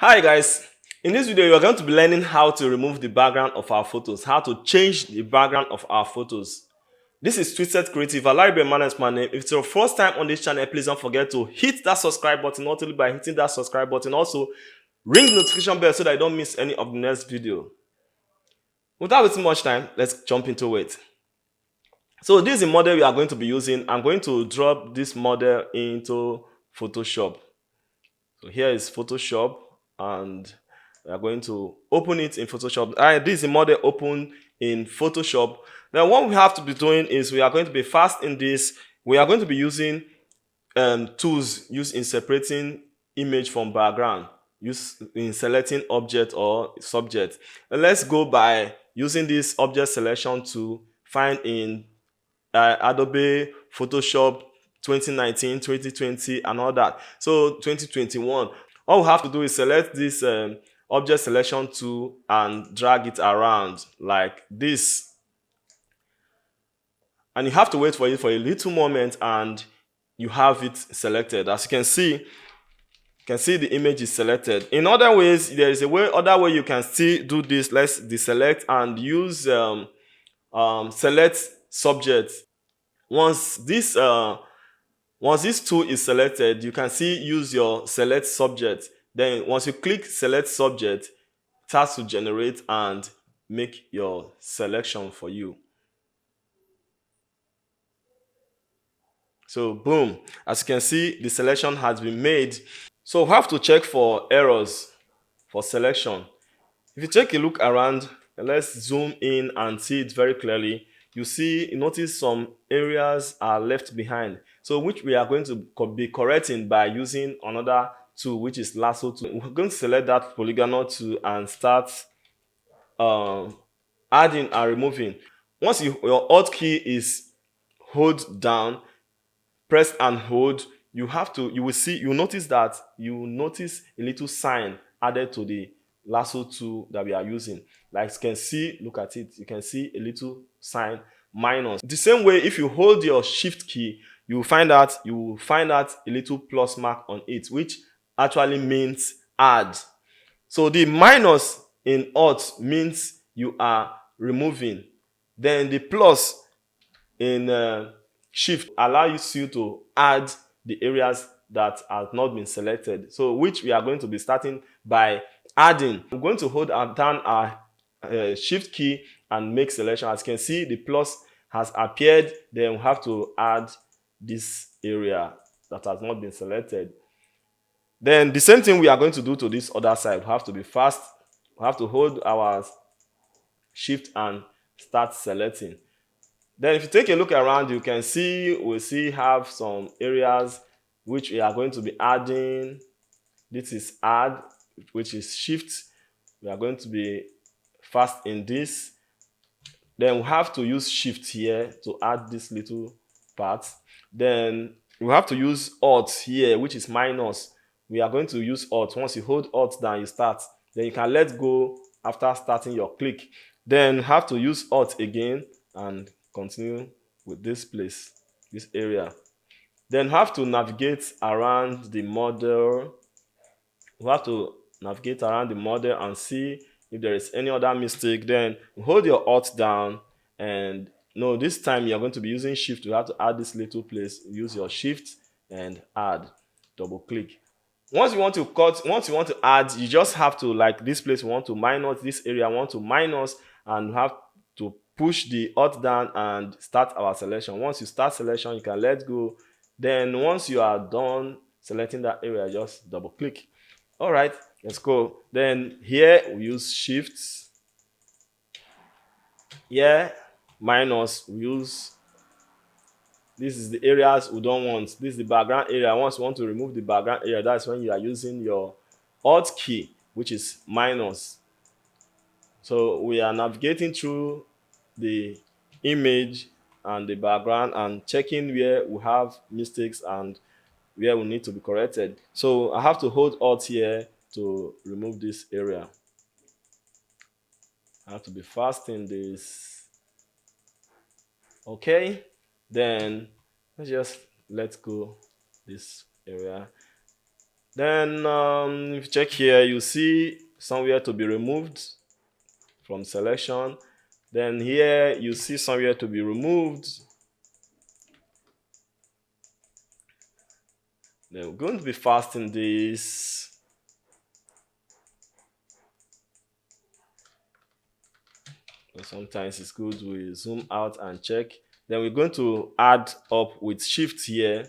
Hi guys, in this video you are going to be learning how to remove the background of our photos, how to change the background of our photos. This is Twisted Creative. Alaribe Man is my name. If it's your first time on this channel, please don't forget to hit that subscribe button, not only by hitting that subscribe button, also ring the notification bell so that you don't miss any of the next video. Without wasting much time, let's jump into it. So this is the model we are going to be using. I'm going to drop this model into Photoshop. So here is Photoshop and we are going to open it in Photoshop. This is a model open in Photoshop. Then what we have to be doing is we are going to be fast in this. We are going to be using tools used in separating image from background, used in selecting object or subject. And let's go by using this object selection to find in Adobe Photoshop 2019, 2020 and all that. So 2021, all we have to do is select this object selection tool and drag it around like this, and you have to wait for it for a little moment and you have it selected. As you can see, the image is selected. In other ways, there is other way you can still do this. Let's deselect and use select subject. Once this tool is selected, you can see use your select subject. Then once you click select subject, it has to generate and make your selection for you. So boom, as you can see, the selection has been made. So we have to check for errors for selection. If you take a look around, let's zoom in and see it very clearly. You notice some areas are left behind. So which we are going to be correcting by using another tool, which is lasso tool. We're going to select that polygonal tool and start adding and removing. Once your Alt key is hold down, press and hold, you will notice a little sign added to the lasso tool that we are using. Like you can see, look at it, you can see a little sign minus. The same way, if you hold your shift key, you will find out a little plus mark on it, which actually means add. So the minus in Alt means you are removing. Then the plus in shift allows you to add the areas that have not been selected. So which we are going to be starting by adding. I'm going to hold down our shift key and make selection. As you can see, the plus has appeared. Then we have to add this area that has not been selected. Then the same thing we are going to do to this other side. We have to be fast. We have to hold our shift and start selecting. Then if you take a look around, you can see we have some areas which we are going to be adding. This is add, which is shift. We are going to be fast in this. Then we have to use shift here to add this little part. Then we have to use alt here, which is minus. We are going to use alt. Once you hold alt down, you start. Then you can let go after starting your click. Then you have to use alt again and continue with this area. Then have to navigate around the model. We have to navigate around the model and see if there is any other mistake. Then hold your alt down, and no, this time you're going to be using shift. You have to add this little place. Use your shift and add. Double click. Once you want to add, you just have to, like this place, we want to minus, this area want to minus, and you have to push the alt down and start our selection. Once you start selection, you can let go. Then once you are done selecting that area, just double click. All right, let's go. Then here we use shift. Here minus, we use, this is the areas we don't want. This is the background area. Once you want to remove the background area, that's when you are using your alt key, which is minus. So we are navigating through the image and the background and checking where we have mistakes and where we need to be corrected. So I have to hold alt here to remove this area. I have to be fast in this. Okay, then let's just let go this area. Then if you check here, you see somewhere to be removed from selection. Then here you see somewhere to be removed. Then we're going to be fast in this. But sometimes it's good we zoom out and check. Then we're going to add up with shift here.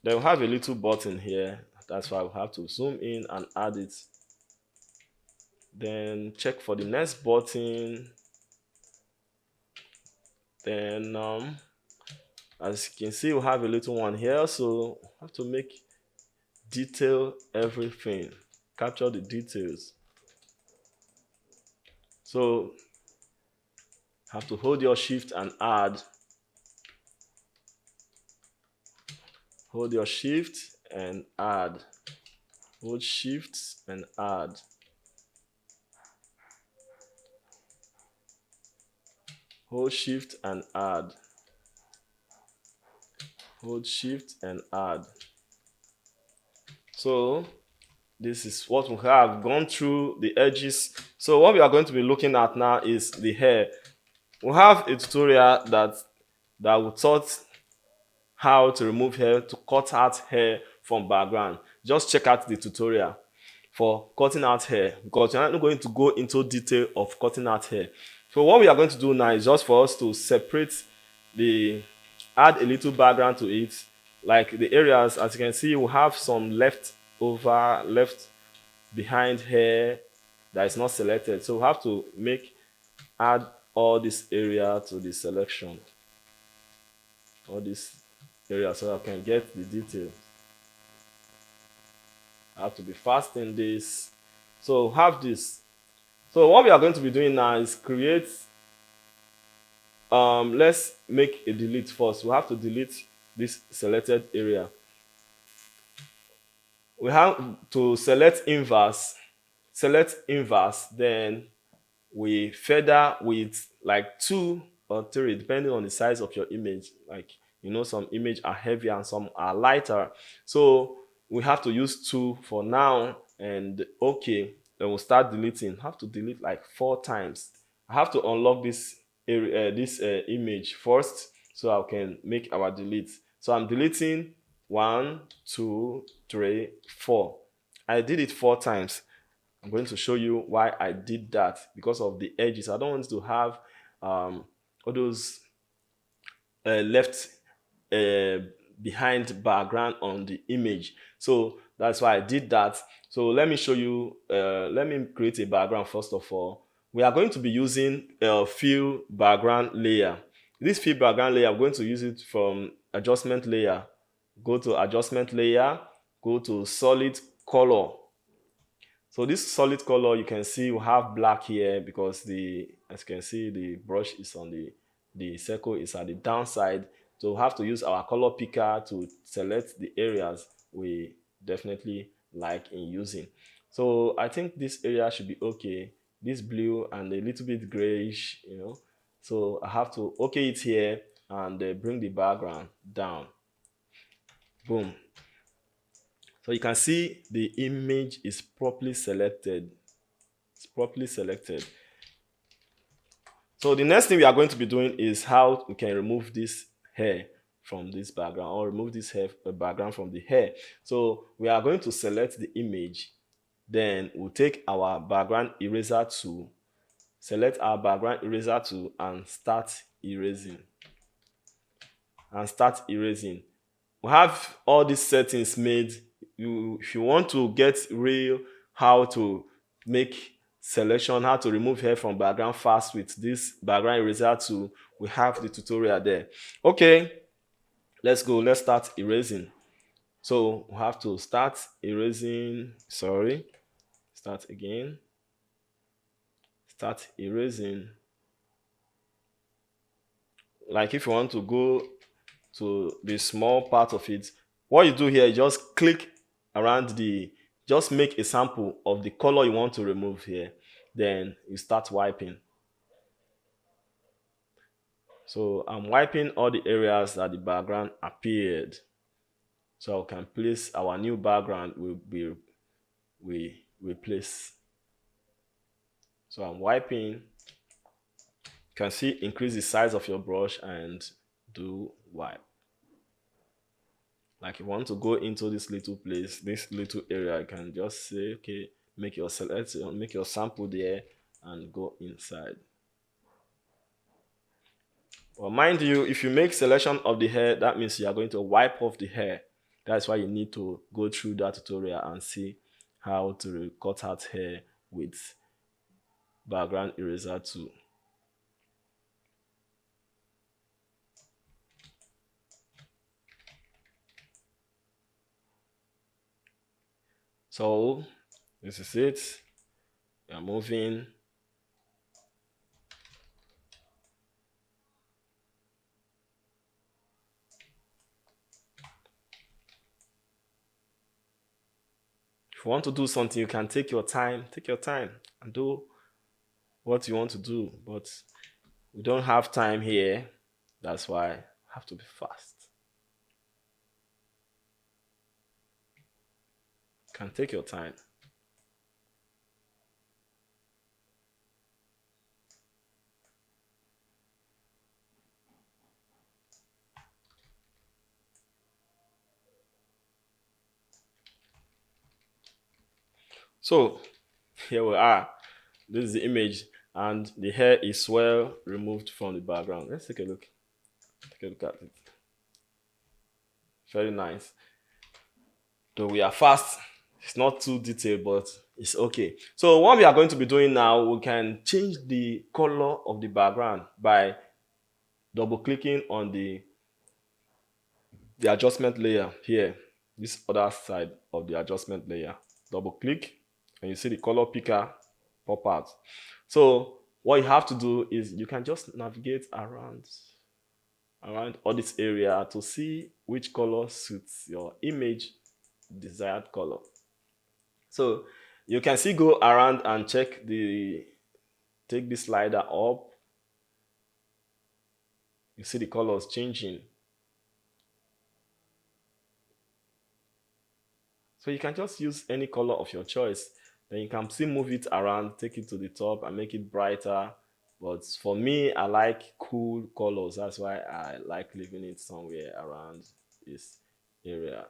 Then we have a little button here. That's why we have to zoom in and add it. Then check for the next button. Then as you can see, we have a little one here, so we have to make detail everything, capture the details. So have to hold your shift and add. Hold your shift and add. Hold shift and add. Hold shift and add. Hold shift and add. So this is what we have gone through the edges. So what we are going to be looking at now is the hair. We have a tutorial that will taught how to remove hair, to cut out hair from background. Just check out the tutorial for cutting out hair, because you're not going to go into detail of cutting out hair. So what we are going to do now is just for us to separate add a little background to it. Like the areas, as you can see, we have some left behind hair that is not selected. So we have to add all this area to the selection. All this area so I can get the detail. I have to be fast in this. So have this. So what we are going to be doing now is create, let's make a delete first. We have to delete this selected area. We have to select inverse, then we feather with like 2 or 3 depending on the size of your image. Like, you know, some images are heavier and some are lighter, so we have to use 2 for now. And okay, then we'll start deleting. Have to delete like 4 times. I have to unlock this area, image first, so I can make our delete. So I'm deleting 1, 2, 3, 4. I did it 4 times. I'm going to show you why I did that, because of the edges. I don't want to have all those left behind background on the image. So that's why I did that. So let me show you, let me create a background first of all. We are going to be using a fill background layer. This fill background layer, I'm going to use it from adjustment layer. Go to adjustment layer, go to solid color. So this solid color, you can see we have black here because as you can see, the brush is on the circle is at the downside. So we have to use our color picker to select the areas we definitely like in using. So I think this area should be okay. This blue and a little bit grayish, you know. So I have to okay it here and bring the background down. Boom. So you can see the image is properly selected. It's properly selected. So the next thing we are going to be doing is how we can remove this hair from this background, or remove this hair background from the hair. So we are going to select the image. Then we'll take our background eraser tool, select our background eraser tool and start erasing. We have all these settings made. If you want to get real how to make selection, how to remove hair from background fast with this background eraser tool, we have the tutorial there. Okay, let's go. Let's start erasing. So we have to start erasing. Start again. Start erasing. Like if you want to go to the small part of it, what you do here is just click around just make a sample of the color you want to remove here. Then you start wiping. So I'm wiping all the areas that the background appeared. so we can place our new background will be we place. So I'm wiping. You can see increase the size of your brush and do wipe. Like you want to go into this little place, this little area, you can just say, okay, make your select, make your sample there and go inside. Well, mind you, if you make selection of the hair, that means you are going to wipe off the hair. That's why you need to go through that tutorial and see how to cut out hair with background eraser tool. So this is it. We are moving. If you want to do something, you can take your time and do what you want to do. But we don't have time here. That's why I have to be fast. You can take your time. So here we are. This is the image, and the hair is well removed from the background. Let's take a look. Take a look at it. Very nice. Though we are fast, it's not too detailed, but it's okay. So what we are going to be doing now, we can change the color of the background by double clicking on the adjustment layer here, this other side of the adjustment layer. Double click and you see the color picker pop out. So what you have to do is you can just navigate around all this area to see which color suits your image desired color. So you can see, go around and check take the slider up. You see the colors changing. So you can just use any color of your choice. Then you can still move it around, take it to the top and make it brighter. But for me, I like cool colors. That's why I like leaving it somewhere around this area.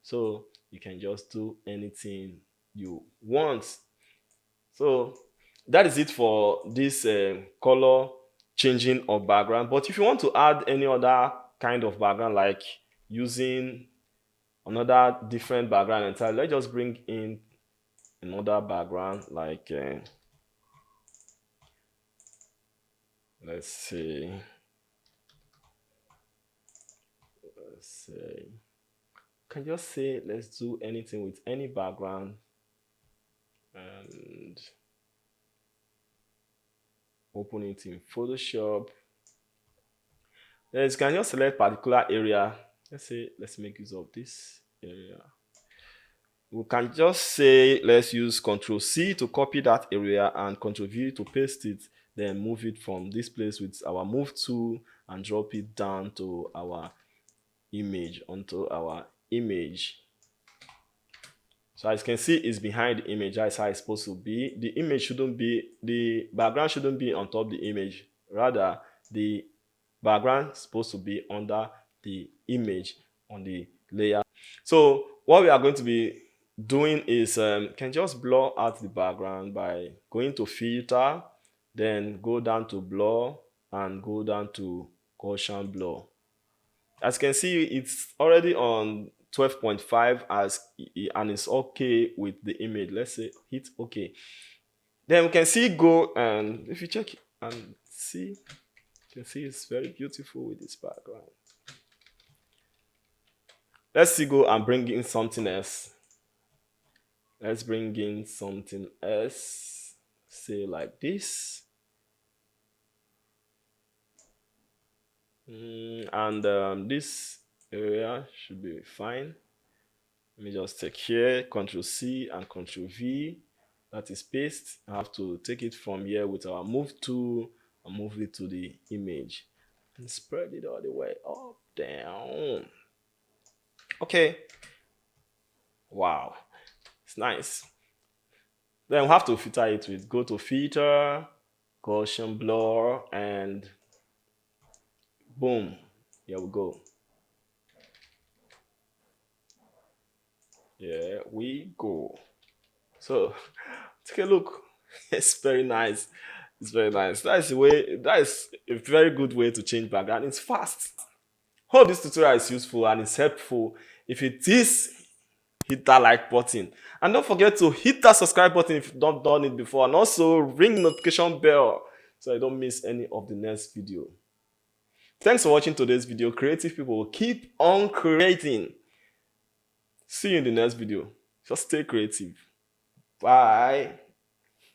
So you can just do anything you want. So that is it for this color changing of background. But if you want to add any other kind of background, like using another different background entirely, let's just bring in another background, like let's say can just say let's do anything with any background and open it in Photoshop. Then you can just select particular area. Let's make use of this area. We can just say let's use Ctrl C to copy that area and Ctrl V to paste it, then move it from this place with our move tool and drop it down to our image, onto our image. So as you can see, it's behind the image. That's how it's supposed to be. The background shouldn't be on top of the image. Rather, the background is supposed to be under the image on the layer. So what we are going to be doing is can just blur out the background by going to filter, then go down to blur and go down to Gaussian blur. As you can see, it's already on 12.5 and it's okay with the image. Let's say hit OK. Then we can see go, and if you check and see, you can see it's very beautiful with this background. Let's see, go and bring in something else. Let's bring in something else, say like this. And this area should be fine. Let me just take here, Ctrl C and Ctrl V. That is paste. I have to take it from here with our move tool and move it to the image and spread it all the way up, down. Okay. Wow. It's nice. Then we have to filter it with go to filter, Gaussian blur, and boom. Here we go. Here we go. So take a look. It's very nice. It's very nice. That's the way. That is a very good way to change background. It's fast. Hope this tutorial is useful and it's helpful. If it is, hit that like button and don't forget to hit that subscribe button if you've not done it before, and also ring the notification bell so you don't miss any of the next video. Thanks for watching today's video. Creative people, keep on creating. See you in the next video. Just stay creative. Bye.